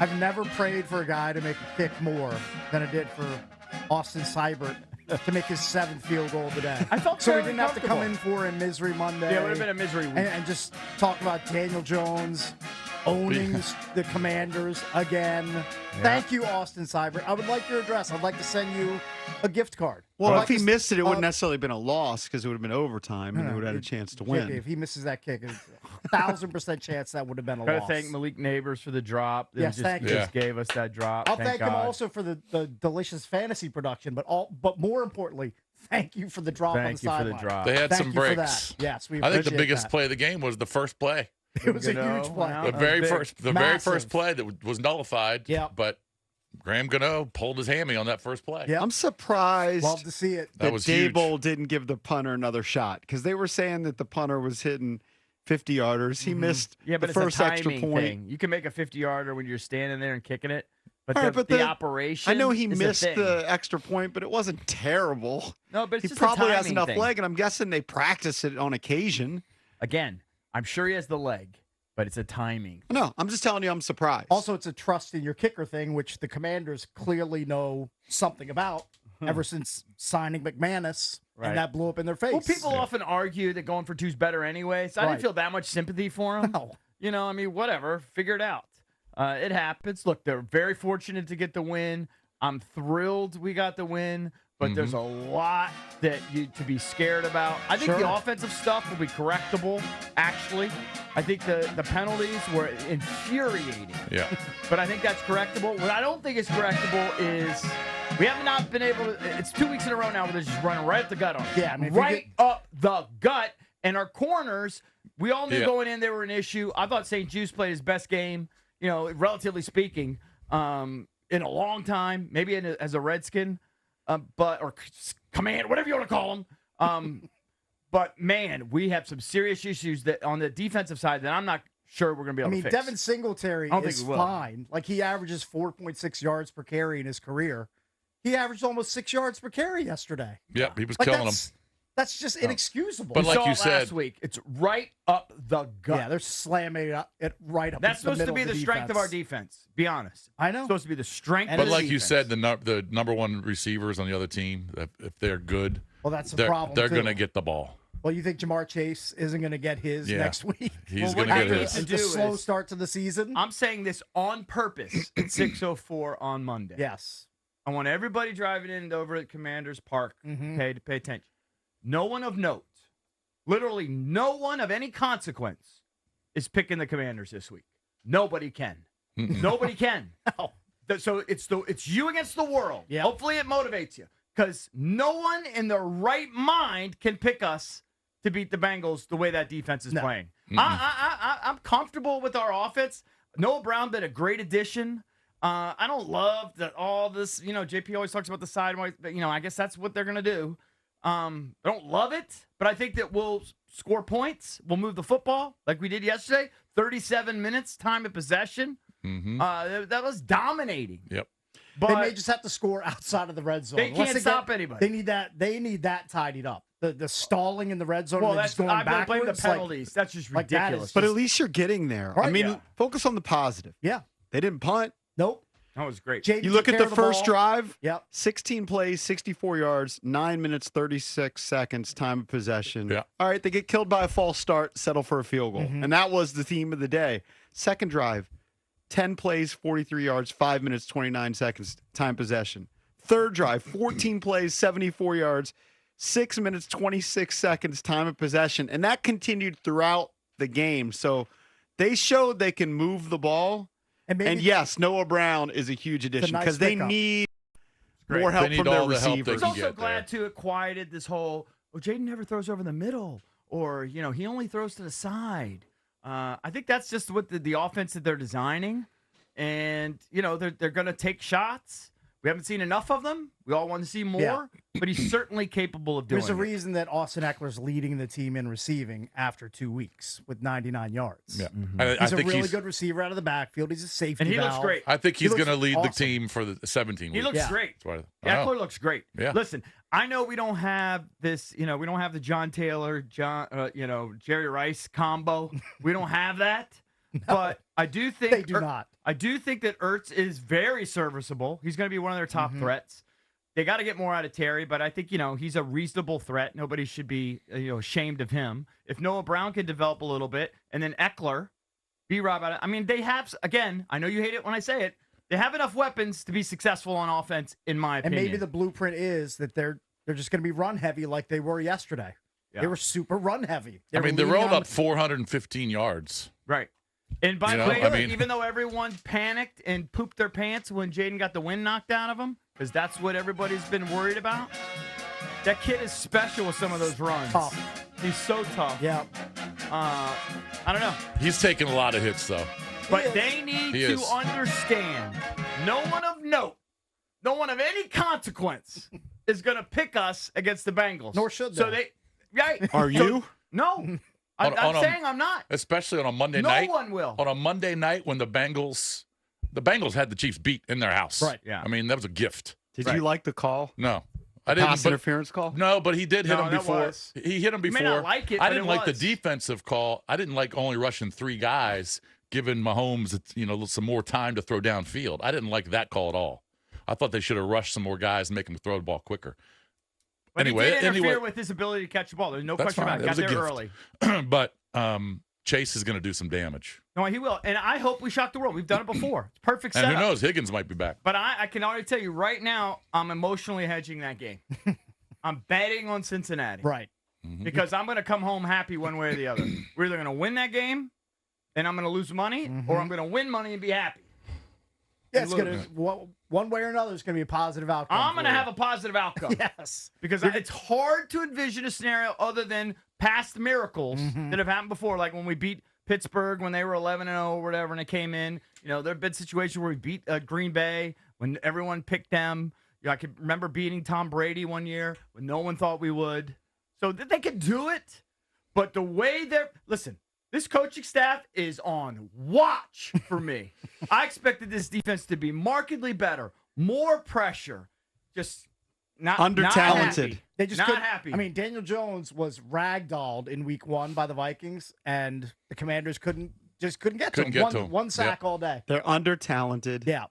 I've never prayed for a guy to make a kick more than I did for Austin Seibert to make his 7th field goal of the day. I felt so we fairly didn't have to come comfortable. in for a misery Monday. Yeah, it would have been a misery week. and just talk about Daniel Jones owning the Commanders again. Thank you, Austin Seibert. I would like your address. I'd like to send you a gift card. Well, if he missed it, it wouldn't necessarily have been a loss because it would have been overtime and he would have had a chance to win. If he misses that kick, it's 1,000% chance that would have been a Gotta loss. thank Malik Neighbors for the drop. Yes, thank you. Just gave us that drop. I'll thank thank God. him also for the delicious fantasy production, but more importantly, thank you for the drop on the Thank you for sideline. the drop. They had Thank some you for breaks. that. Yes, we I think the appreciate biggest that. play of the game was the first play. It was a huge play. Wow. The That very was big. first, very Massive. first play that was nullified. Yeah. But Graham Gano pulled his hammy on that first play. Yeah. I'm surprised Love to see it. that was huge. Dable didn't give the punter another shot because they were saying that the punter was hitting 50-yarders. He missed Yeah, but the it's first a extra timing point. thing. You can make a 50-yarder when you're standing there and kicking it, but, All right, the, but the operation I know he is missed a thing. the extra point, but it wasn't terrible. No, but it's He just probably a has timing enough thing. leg, and I'm guessing they practice it on occasion. Again, I'm sure he has the leg, but it's a timing. No, I'm just telling you I'm surprised. Also, it's a trust in your kicker thing, which the Commanders clearly know something about ever since signing McManus, Right. and that blew up in their face. Well, people often argue that going for two's better anyway, so I Right. didn't feel that much sympathy for him. No. You know, I mean, whatever. Figure it out. It happens. Look, they're very fortunate to get the win. I'm thrilled we got the win, but there's a lot that to be scared about. I think the offensive stuff will be correctable, actually. I think the penalties were infuriating. Yeah. But I think that's correctable. What I don't think is correctable is we have not been able to. It's 2 weeks in a row now where they're just running right up the gut on us. Yeah, I mean, if you right up the gut. And our corners, we all knew Yeah. going in they were an issue. I thought St. Juice played his best game, you know, relatively speaking, in a long time, maybe as a Redskin, or command, whatever you want to call him. But man, we have some serious issues that on the defensive side that I'm not sure we're going to be able to fix. Devin Singletary I don't think is we will. fine. Like, he averages 4.6 yards per carry in his career. He averaged almost 6 yards per carry yesterday. Yep, he was Like, killing them. that's just inexcusable. But We like saw you it said- last week, it's right up the gut. yeah, they're slamming it right up. That's the supposed to middle be of the strength of defense. our defense. Be honest. I know. It's supposed to be the strength. And of But the like you defense. said, the number one receivers on the other team, if they're good, Well, that's the they're problem. they're too. going to get the ball. Well, you think Jamar Chase isn't going to get his Yeah. next week? He's Well, going to what get he his. needs to It's a do slow is- start to the season. I'm saying this on purpose at 6:04 on Monday. Yes. I want everybody driving in and over at Commanders Park, okay, to pay attention. No one of note, literally no one of any consequence, is picking the Commanders this week. Nobody can. Nobody can. No. So it's you against the world. Yep. Hopefully it motivates you, because no one in their right mind can pick us to beat the Bengals the way that defense is playing. I'm comfortable with our offense. Noah Brown been a great addition. I don't love all this. You know, JP always talks about the sideways, but you know, I guess that's what they're gonna do. I don't love it, but I think that we'll score points. We'll move the football like we did yesterday. 37 minutes time of possession. That was dominating. Yep. They But may just have to score outside of the red zone. They Unless can't stop anybody. They need that tidied up. The stalling in the red zone. well, and that's just going I'm gonna blame the backwards, like- penalties. That's just like that ridiculous. is but at least you're getting there. I Right, mean, yeah. focus on the positive. Yeah. They didn't punt. Nope. that was great. Jaden You look took at care the of first ball. drive, Yep. 16 plays, 64 yards, 9 minutes, 36 seconds, time of possession. Yeah. All right, they get killed by a false start, settle for a field goal. Mm-hmm. And that was the theme of the day. Second drive, 10 plays, 43 yards, 5 minutes, 29 seconds, time possession. Third drive, 14 plays, 74 yards, 6 minutes, 26 seconds, time of possession. And that continued throughout the game. So they showed they can move the ball. And maybe And yes, Noah Brown is a huge addition nice because they pickup. need Great. more help They need from their all the help they receivers. I was can also get glad there. too it quieted this whole. Oh, Jaden never throws over the middle, or you know he only throws to the side. I think that's just what the offense that they're designing, and you know they're going to take shots. We haven't seen enough of them. We all want to see more, Yeah. but he's certainly capable of doing there's a it. reason that Austin Eckler's leading the team in receiving after 2 weeks with 99 yards. Yeah. Mm-hmm. I He's a think really good receiver out of the backfield. He's a safety And he looks valve. great. I think He he's looks going to lead the awesome. team for the 17 He weeks. looks Yeah. great. That's what I know. Eckler looks great. Yeah. Listen, I know we don't have this, you know, we don't have the John Taylor, Jerry Rice combo. We don't have that. But I do think They do not. I do think that Ertz is very serviceable. He's going to be one of their top threats. They got to get more out of Terry, but I think, he's a reasonable threat. Nobody should be, ashamed of him. If Noah Brown can develop a little bit, and then Eckler, B-Rob, I mean, they have, again, I know you hate it when I say it, they have enough weapons to be successful on offense, in my opinion. And maybe the blueprint is that they're just going to be run heavy like they were yesterday. Yeah. They were super run heavy. They rolled up 415 yards. Right. And by the way, even though everyone panicked and pooped their pants when Jaden got the wind knocked out of him, because that's what everybody's been worried about, that kid is special with some of those runs. Tough. He's so tough. Yeah. I don't know. He's taking a lot of hits, though. But they need to understand no one of note, no one of any consequence is going to pick us against the Bengals. Nor should they. So right. Are you? No. I'm saying I'm not. Especially on a Monday night. No one will. On a Monday night when the Bengals had the Chiefs beat in their house. Right. Yeah. I mean, that was a gift. Did you like the call? No. I didn't. Pass interference call? No, but he did hit him before. He hit him before. You may not like it, I but didn't like the defensive call. I didn't like only rushing 3 guys, giving Mahomes, some more time to throw downfield. I didn't like that call at all. I thought they should have rushed some more guys and make him throw the ball quicker. But he did interfere with his ability to catch the ball. There's no question about it. Got there early. But Chase is going to do some damage. No, he will. And I hope we shock the world. We've done it before. It's perfect setup. And who knows? Higgins might be back. But I can already tell you right now, I'm emotionally hedging that game. I'm betting on Cincinnati. Right. Because I'm going to come home happy one way or the other. We're either going to win that game and I'm going to lose money, or I'm going to win money and be happy. Yeah, it's going to, one way or another, it's going to be a positive outcome. I'm going to have a positive outcome. Yes. Because it's hard to envision a scenario other than past miracles that have happened before, like when we beat Pittsburgh when they were 11-0 or whatever, and they came in. There have been situations where we beat Green Bay when everyone picked them. I can remember beating Tom Brady one year when no one thought we would. So they could do it, but the way listen, this coaching staff is on watch for me. I expected this defense to be markedly better, more pressure, just not under-talented. Not they just not happy. I mean, Daniel Jones was ragdolled in week 1 by the Vikings, and the Commanders couldn't get to him. One sack all day. They're under-talented. Yeah.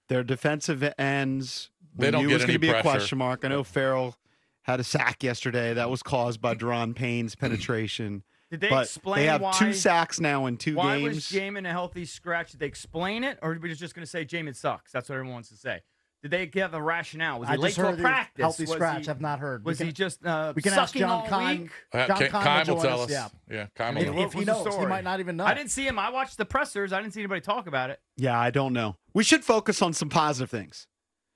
Their defensive ends, they don't get was any going to be pressure. A question mark. I know Farrell had a sack yesterday. That was caused by Deron Payne's penetration. Did they but explain they have why 2 sacks now in 2 why games. Why was Jamin a healthy scratch? Did they explain it, or were we just going to say Jamin sucks? That's what everyone wants to say. Did they give a rationale? Was he late to practice? Healthy scratch. I've not heard. Was he just we can sucking ask John all Kine. week? John Kine will tell us. Yeah, Kine will will if he knows, he might not even know. I didn't see him. I watched the pressers. I didn't see anybody talk about it. Yeah, I don't know. We should focus on some positive things.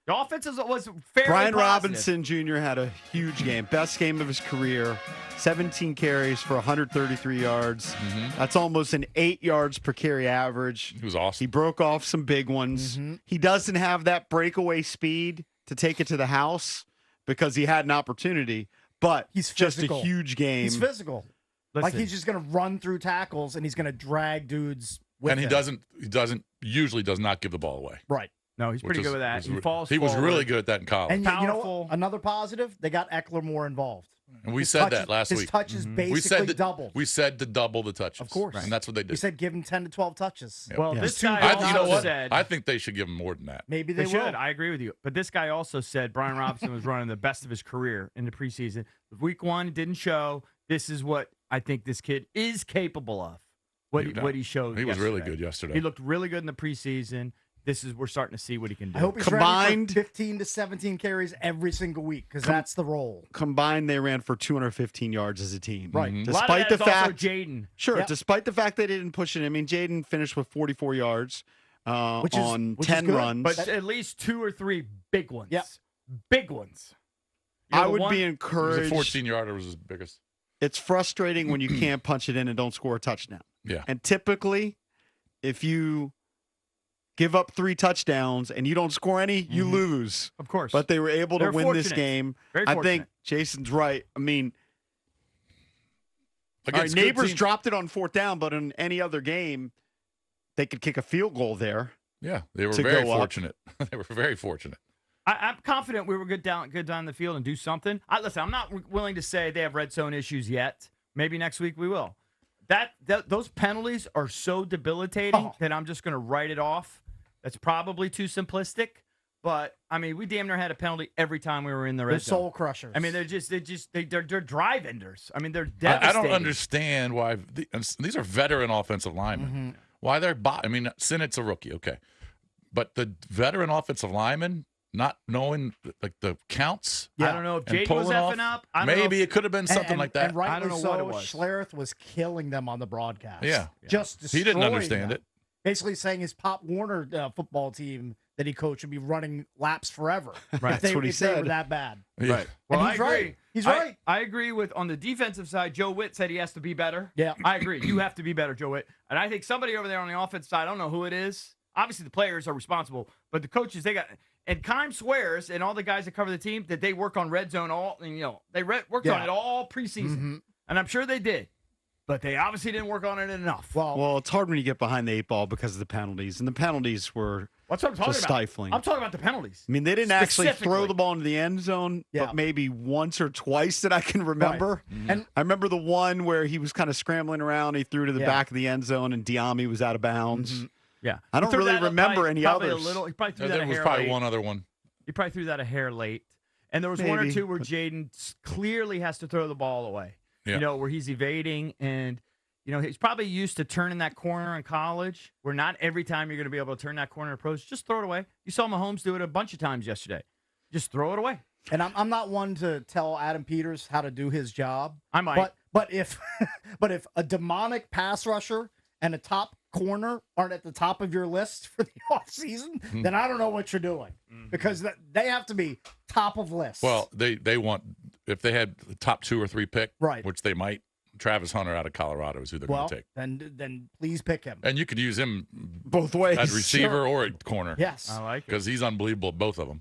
The offense was fairly Brian positive. Robinson Jr. had a huge game. Best game of his career. 17 carries for 133 yards. That's almost an 8 yards per carry average. He was awesome. He broke off some big ones. He doesn't have that breakaway speed to take it to the house because he had an opportunity, but he's just physical. a huge game. He's physical. Listen. Like he's just going to run through tackles and he's going to drag dudes with and he him. usually does not give the ball away. Right. No, he's pretty good with that. He was really good at that in college. And you know what? Another positive, they got Eckler more involved. And we said that last week. His touches basically doubled. We said to double the touches. Of course. And that's what they did. We said give him 10 to 12 touches. Yep. Well, this guy also said... I think they should give him more than that. Maybe they will. should. I agree with you. But this guy also said Brian Robinson was running the best of his career in the preseason. Week 1 didn't show. This is what I think this kid is capable of. What he showed He was really good yesterday. He looked really good in the preseason. We're starting to see what he can do. I hope he's ready for 15 to 17 carries every single week because that's the role. Combined, they ran for 215 yards as a team. Right. Despite the fact, Jaden. Sure. Yep. Despite the fact they didn't push it. I mean, Jaden finished with 44 yards on 10 runs, but at least 2 or 3 big ones. Yep. Big ones. I would be encouraged. The 14-yarder was his biggest. It's frustrating when you can't punch it in and don't score a touchdown. Yeah. And typically, if you give up 3 touchdowns and you don't score any, you lose. Of course. But they were able to win this game. Very I think Jason's right. I mean, Neighbors dropped it on 4th down, but in any other game, they could kick a field goal there. Yeah, they were very fortunate. They were very fortunate. I'm confident we were good down the field and do something. Listen, I'm not willing to say they have red zone issues yet. Maybe next week we will. Those penalties are so debilitating that I'm just going to write it off That's probably too simplistic. But I mean, we damn near had a penalty every time we were in the red They're zone. soul crushers. I mean, they're drive enders. I mean, they're I devastating. don't understand why these are veteran offensive linemen. Why they're I mean, Sinnett's a rookie, okay, but the veteran offensive linemen not knowing like the counts. I don't know if and Jaden was pulling off, effing up. I don't know maybe if- it could have been something like that. And rightly I don't know so, what it was. Schlereth was killing them on the broadcast. Yeah. Just He didn't destroying understand them. it. Basically saying his Pop Warner football team that he coached would be running laps forever. Right. If they, That's what he if they were said. that bad. Yeah. Right. Well, And I he's agree. right. He's right. I agree with on the defensive side. Joe Witt said he has to be better. Yeah. I agree. You have to be better, Joe Witt. And I think somebody over there on the offense side, I don't know who it is. Obviously, the players are responsible, but the coaches, they got. And Keim swears, and all the guys that cover the team, that they work on red zone all. And, they worked on it all preseason, and I'm sure they did. But they obviously didn't work on it enough. Well, it's hard when you get behind the 8 ball because of the penalties, and the penalties were That's what I'm talking just about. stifling. I'm talking about the penalties. I mean, they didn't actually throw Specifically. the ball into the end zone, Yeah. but maybe once or twice that I can remember. And I remember the one where he was kind of scrambling around. He threw to the Yeah. back of the end zone, and Diami was out of bounds. Yeah, I don't He threw really that up remember any probably others. A little, he probably threw that There a was hair probably late. one other one. He probably threw that a hair late. And there was one or Maybe. two where Jaden clearly has to throw the ball away. Yeah. Where he's evading and, he's probably used to turning that corner in college where not every time you're going to be able to turn that corner in pros. Just throw it away. You saw Mahomes do it a bunch of times yesterday. Just throw it away. And I'm not one to tell Adam Peters how to do his job. I might. But if if a demonic pass rusher and a top corner aren't at the top of your list for the offseason, then I don't know what you're doing. Because they have to be top of list. Well, they want if they had the top 2 or 3 pick, Right. which they might. Travis Hunter out of Colorado is who they're going to take, then please pick him. and you could use him Both ways. at receiver or at corner. Yes. I like it. because he's unbelievable at both of them.